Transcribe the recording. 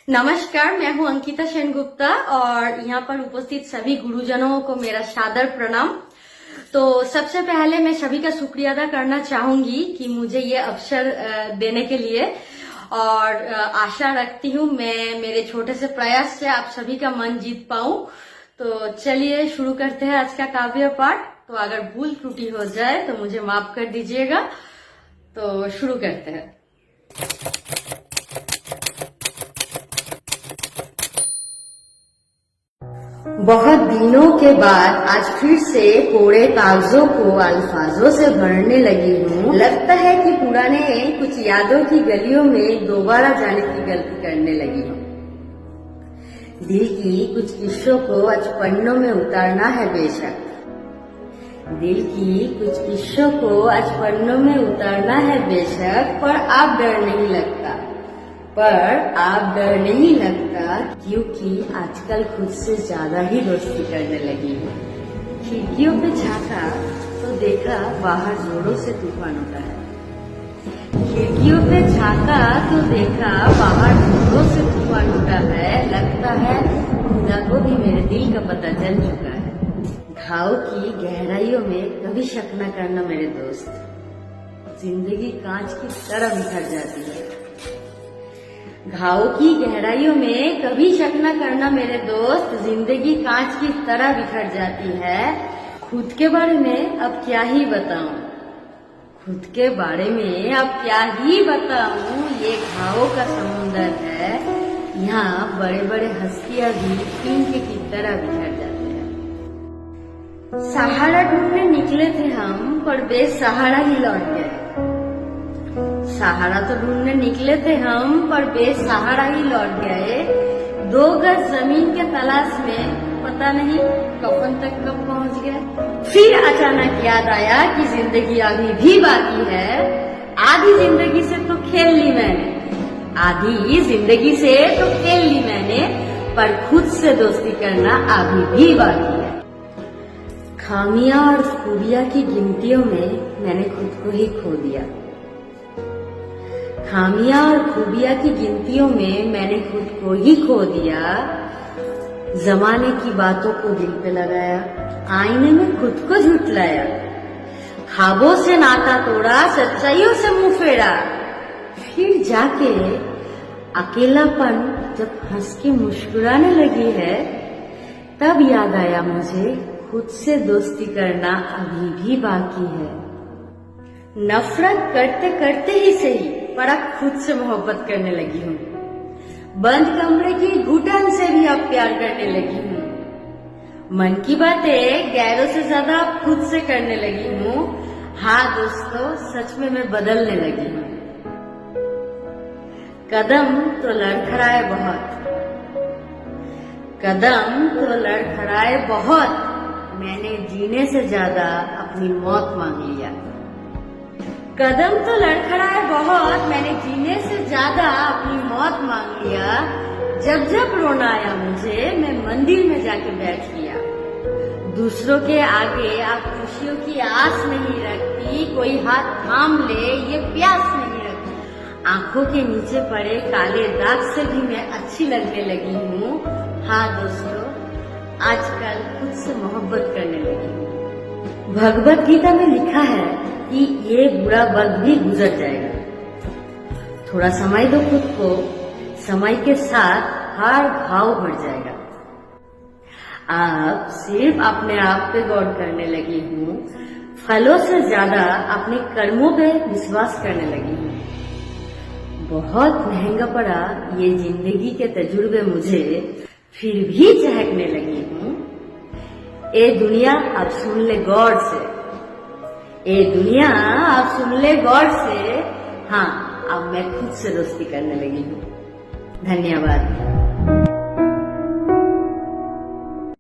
नमस्कार, मैं हूं अंकिता सेनगुप्ता और यहाँ पर उपस्थित सभी गुरुजनों को मेरा सादर प्रणाम। तो सबसे पहले मैं सभी का शुक्रिया अदा करना चाहूंगी कि मुझे ये अवसर देने के लिए, और आशा रखती हूँ मैं मेरे छोटे से प्रयास से आप सभी का मन जीत पाऊं। तो चलिए शुरू करते हैं आज का काव्य पाठ। तो अगर भूल त्रुटि हो जाए तो मुझे माफ कर दीजिएगा। तो शुरू करते हैं। बहुत दिनों के बाद आज फिर से कोरे कागजों को अल्फाजों से भरने लगी हूँ। लगता है कि पुराने कुछ यादों की गलियों में दोबारा जाने की गलती करने लगी हूँ। दिल की कुछ किस्सों को आज पन्नों में उतारना है बेशक। दिल की कुछ किस्सों को आज पन्नों में उतारना है बेशक, पर आप डर नहीं लगता। क्योंकि आजकल खुद से ज्यादा ही दोस्ती करने लगी हूँ। खिड़कियों पे झांका तो देखा बाहर जोरों से तूफान उठा है। खिड़कियों पे झांका तो देखा बाहर जोरों से तूफान उठा है। लगता है खुदा को भी मेरे दिल का पता चल चुका है। घाव की गहराइयों में कभी शक न करना मेरे दोस्त, जिंदगी कांच की तरह बिखर जाती है। घाव की गहराइयों में कभी शक न करना मेरे दोस्त, जिंदगी कांच की तरह बिखर जाती है। खुद के बारे में अब क्या ही बताऊं, खुद के बारे में अब क्या ही बताऊं। ये घावों का समुंदर है, यहाँ बड़े बड़े हस्तियां भी पिंक की तरह बिखर जाते हैं। सहारा ढूंढने निकले थे हम, पर बेसहारा ही लौट गए। सहारा तो ढूंढने निकले थे हम, पर बेसहारा ही लौट गए। 2 गज जमीन के तलाश में पता नहीं कफन तक कब पहुंच गए। फिर अचानक याद आया कि जिंदगी अभी भी बाकी है। आधी जिंदगी से तो खेल ली मैंने, पर खुद से दोस्ती करना अभी भी बाकी है। खामियां और खूबियां की गिनतियों में मैंने खुद को ही खो दिया। खामियां और खूबियां की गिनतियों में मैंने खुद को ही खो दिया। जमाने की बातों को दिल पे लगाया, आईने में खुद को झुठलाया। ख्वाबों से नाता तोड़ा, सच्चाइयों से मुंह फेरा। फिर जाके अकेलापन जब हंस के मुस्कुराने लगी है, तब याद आया मुझे खुद से दोस्ती करना अभी भी बाकी है। नफरत करते करते ही सही, पर अब खुद से मोहब्बत करने लगी हूँ। बंद कमरे की घुटन से भी अब प्यार करने लगी हूँ। मन की बातें गैरों से ज्यादा खुद से करने लगी हूँ। हाँ दोस्तों, सच में मैं बदलने लगी हूँ। कदम तो लड़खड़ाए बहुत, मैंने जीने से ज्यादा अपनी मौत मांग लिया। कदम तो लड़खड़ाए बहुत, मैंने जीने से ज्यादा अपनी मौत मांग लिया। जब जब रोना आया मुझे, मैं मंदिर में जाके बैठ लिया। दूसरों के आगे आप खुशियों की आस नहीं रखती, कोई हाथ थाम ले ये प्यास नहीं रखती। आंखों के नीचे पड़े काले दाग से भी मैं अच्छी लगने लगी हूँ। हाँ दोस्तों, आजकल खुद से मोहब्बत करने लगी हूँ। भगवत गीता में लिखा है कि ये बुरा वक्त भी गुजर जाएगा। थोड़ा समय दो खुद को, समय के साथ हर घाव भर जाएगा। अब सिर्फ अपने आप पे गौर करने लगी हूँ, फलों से ज्यादा अपने कर्मों पे विश्वास करने लगी हूँ। बहुत महंगा पड़ा ये जिंदगी के तजुर्बे मुझे, फिर भी चहकने लगी हूँ। ए दुनिया अब सुन ले गौर से, हाँ अब मैं खुद से दोस्ती करने लगी हूँ। धन्यवाद।